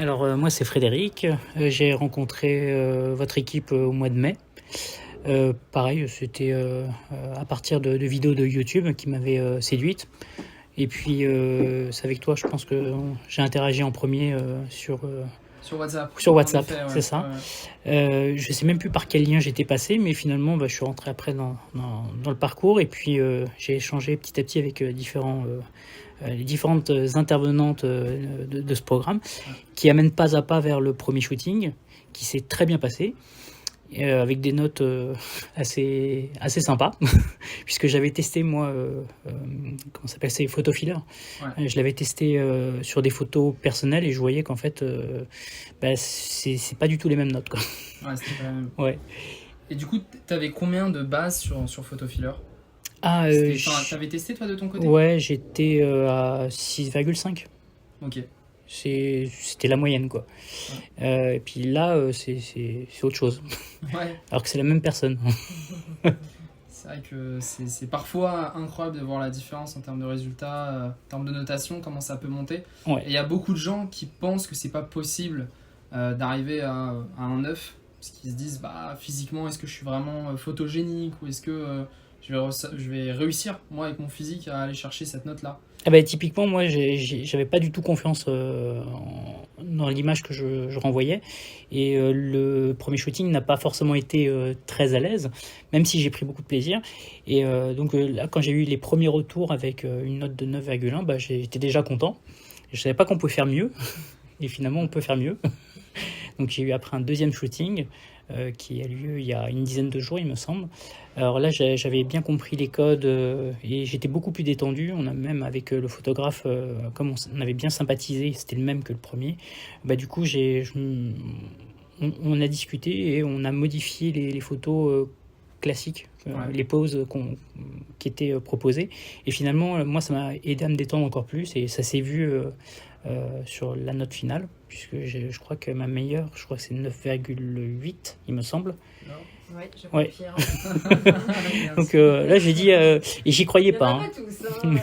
Alors moi c'est Frédéric, j'ai rencontré votre équipe au mois de mai. Pareil, c'était à partir de vidéos de YouTube qui m'avaient séduite. Et puis c'est avec toi, je pense que j'ai interagi en premier Sur WhatsApp. sur WhatsApp, En effet, ouais. c'est ça. Ouais. Je sais même plus par quel lien j'étais passé, mais finalement je suis rentré après dans le parcours et puis j'ai échangé petit à petit avec les différentes intervenantes de ce programme qui amènent pas à pas vers le premier shooting qui s'est très bien passé. Avec des notes assez sympas, puisque j'avais testé moi, comment ça s'appelle, c'est PhotoFiller. Ouais. Je l'avais testé sur des photos personnelles et je voyais qu'en fait, c'est pas du tout les mêmes notes, quoi. Ouais, c'était pas la même. Ouais. Et du coup, t'avais combien de bases sur PhotoFiller? Ah, T'avais testé toi de ton côté? ouais, j'étais à 6,5. Ok. C'était la moyenne, quoi. Ouais. Et puis là, c'est autre chose. Ouais. Alors que c'est la même personne. C'est vrai que c'est parfois incroyable de voir la différence en termes de résultats, en termes de notation, comment ça peut monter. Ouais. Et il y a beaucoup de gens qui pensent que c'est pas possible d'arriver à un 9, parce qu'ils se disent bah, physiquement, est-ce que je suis vraiment photogénique ou est-ce que je vais réussir, moi, avec mon physique, à aller chercher cette note-là. Ah bah, typiquement, moi, j'avais pas du tout confiance dans l'image que je renvoyais. Et le premier shooting n'a pas forcément été très à l'aise, même si j'ai pris beaucoup de plaisir. Et donc là, quand j'ai eu les premiers retours avec une note de 9,1, bah, j'étais déjà content. Je savais pas qu'on pouvait faire mieux. Et finalement, on peut faire mieux. Donc j'ai eu après un deuxième shooting qui a lieu il y a une dizaine de jours, il me semble. Alors là, j'avais bien compris les codes et j'étais beaucoup plus détendu. On a même avec le photographe, comme on avait bien sympathisé, c'était le même que le premier. Bah du coup, on a discuté et on a modifié les photos classiques, Ouais. les poses qui étaient proposées. Et finalement, moi, ça m'a aidé à me détendre encore plus et ça s'est vu sur la note finale, puisque je crois que ma meilleure, je crois que c'est 9,8, il me semble. Ouais, je Ouais. confirme. Donc là, j'ai dit, et j'y croyais Il y en pas. a Hein. pas tous, tout le monde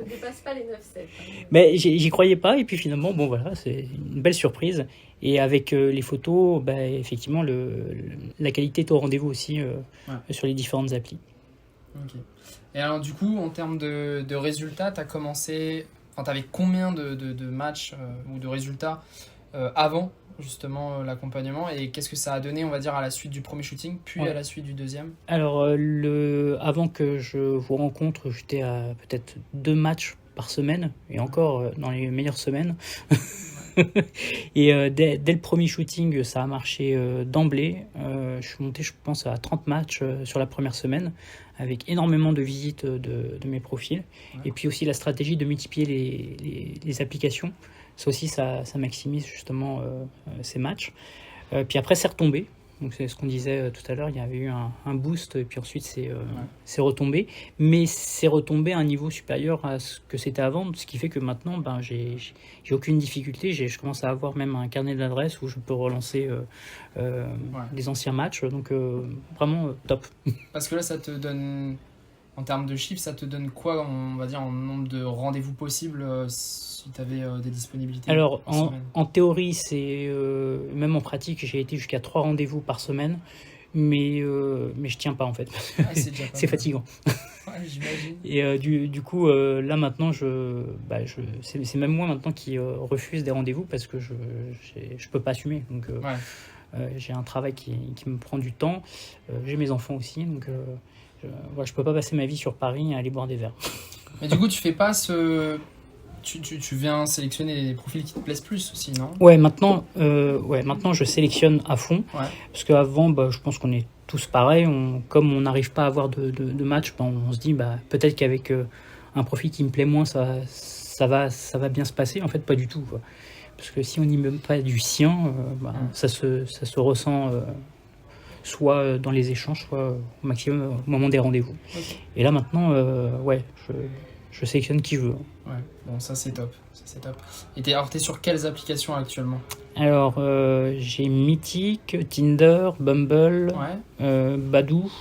ne dépasse pas les 9-7. Mais j'y croyais pas, et puis finalement, bon voilà, c'est une belle surprise. Et avec les photos, bah, effectivement, la qualité est au rendez-vous aussi sur les différentes applis. Ok. Et alors du coup, en termes de résultats, t'avais combien de matchs ou de résultats avant justement l'accompagnement, et qu'est-ce que ça a donné, on va dire, à la suite du premier shooting, puis Ouais. à la suite du deuxième? Alors, avant que je vous rencontre, j'étais à peut-être 2 matchs par semaine, et encore dans les meilleures semaines. Et dès le premier shooting, ça a marché d'emblée. Je suis monté, je pense, à 30 matchs sur la première semaine, avec énormément de visites de mes profils. Ouais. Et puis aussi la stratégie de multiplier les applications. Ça aussi, ça maximise justement ces matchs. Puis après, c'est retombé. Donc c'est ce qu'on disait tout à l'heure, il y avait eu un boost, et puis ensuite c'est retombé. Mais c'est retombé à un niveau supérieur à ce que c'était avant, ce qui fait que maintenant, ben, j'ai aucune difficulté. Je commence à avoir même un carnet d'adresses où je peux relancer les anciens matchs. Donc vraiment top. Parce que là, ça te donne, en termes de chiffres, ça te donne quoi, on va dire, en nombre de rendez-vous possibles si tu avais des disponibilités Alors, par semaine? en théorie, même en pratique, j'ai été jusqu'à 3 rendez-vous par semaine, mais je tiens pas en fait. Ouais, c'est déjà pas C'est mal. fatigant. Ouais, j'imagine. Et du coup, là maintenant, c'est même moi maintenant qui refuse des rendez-vous parce que je peux pas assumer. Donc, Ouais. j'ai un travail qui me prend du temps. J'ai mes enfants aussi, donc voilà, je peux pas passer ma vie sur Paris à aller boire des verres. Mais du coup, tu fais pas tu viens sélectionner les profils qui te plaisent plus aussi, non? Ouais, maintenant, je sélectionne à fond. Ouais. Parce qu'avant, bah, je pense qu'on est tous pareils. Comme on n'arrive pas à avoir de match, bah, on se dit bah, peut-être qu'avec un profil qui me plaît moins, ça va bien se passer. En fait, pas du tout, quoi. Parce que si on n'y met pas du sien, ça se ressent soit dans les échanges, soit au maximum au moment des rendez-vous. Ok. Et là maintenant, je sélectionne qui je veux. Ouais, bon, ça c'est top. Ça, c'est top. Et t'es sur quelles applications actuellement? Alors, j'ai Mythic, Tinder, Bumble, Ouais. Badoo,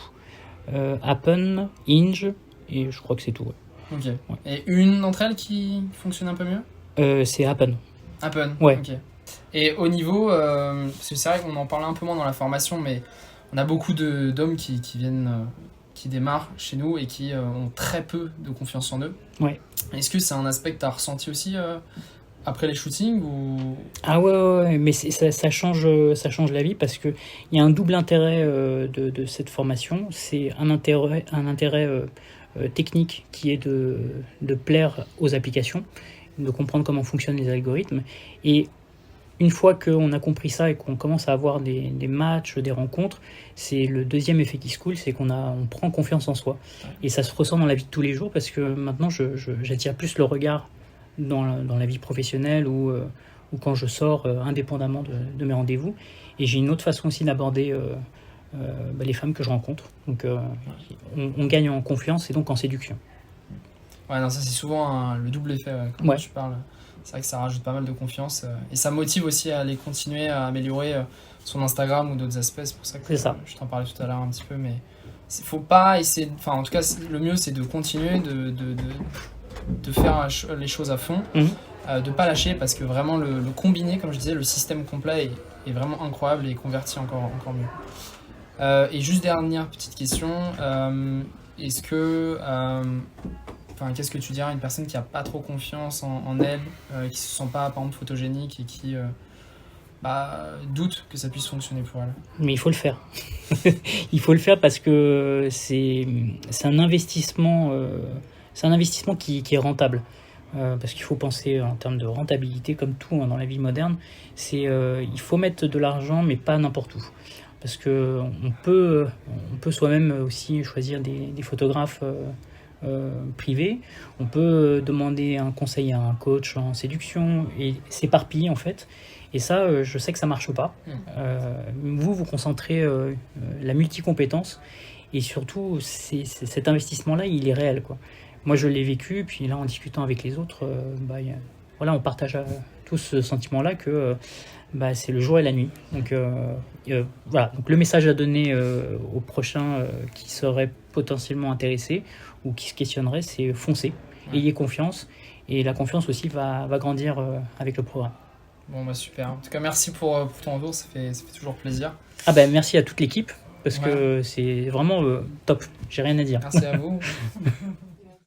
Appen, Hinge, et je crois que c'est tout. Ouais. Ok. Ouais. Et une d'entre elles qui fonctionne un peu mieux? C'est Appen. Appen. Ouais. Ok. Et au niveau, parce que c'est vrai qu'on en parlait un peu moins dans la formation, mais on a beaucoup d'hommes qui viennent, qui démarrent chez nous et qui ont très peu de confiance en eux. Ouais. Est-ce que c'est un aspect que tu as ressenti aussi après les shootings ou... Ah ouais, mais ça change la vie parce qu'il y a un double intérêt de cette formation. C'est un intérêt technique qui est de plaire aux applications, de comprendre comment fonctionnent les algorithmes. Et une fois qu'on a compris ça et qu'on commence à avoir des matchs, des rencontres, c'est le deuxième effet qui se coule, c'est on prend confiance en soi. Et ça se ressent dans la vie de tous les jours parce que maintenant, j'attire plus le regard dans la vie professionnelle ou quand je sors indépendamment de mes rendez-vous. Et j'ai une autre façon aussi d'aborder les femmes que je rencontre. Donc on gagne en confiance et donc en séduction. Ouais, non, ça c'est souvent le double effet quand Ouais. tu parles. C'est vrai que ça rajoute pas mal de confiance et ça motive aussi à aller continuer à améliorer son Instagram ou d'autres aspects. C'est pour ça que C'est ça. je t'en parlais tout à l'heure un petit peu, mais faut pas essayer. Enfin, en tout cas, le mieux c'est de continuer de faire les choses à fond, de pas lâcher parce que vraiment le combiné, comme je disais, le système complet est vraiment incroyable et convertit encore mieux. Et juste dernière petite question, est-ce que qu'est-ce que tu dirais à une personne qui n'a pas trop confiance en elle, qui se sent pas par exemple photogénique et qui doute que ça puisse fonctionner pour elle? Mais il faut le faire. Il faut le faire parce que c'est un investissement, qui est rentable. Parce qu'il faut penser en termes de rentabilité, comme tout dans la vie moderne. Il faut mettre de l'argent, mais pas n'importe où. Parce que on peut soi-même aussi choisir des photographes privés. On peut demander un conseil à un coach en séduction et s'éparpiller en fait. Et ça, je sais que ça marche pas. Vous concentrez la multicompétence et surtout cet investissement-là, il est réel, quoi. Moi, je l'ai vécu, puis là, en discutant avec les autres, on partage tous ce sentiment-là que c'est le jour et la nuit. Donc, voilà. Donc, le message à donner aux prochains qui seraient potentiellement intéressés ou qui se questionneraient, c'est foncez, ayez confiance. Et la confiance aussi va grandir avec le programme. Bon, super. En tout cas, merci pour ton retour, ça fait toujours plaisir. Merci à toute l'équipe, parce que c'est vraiment top. J'ai rien à dire. Merci à vous.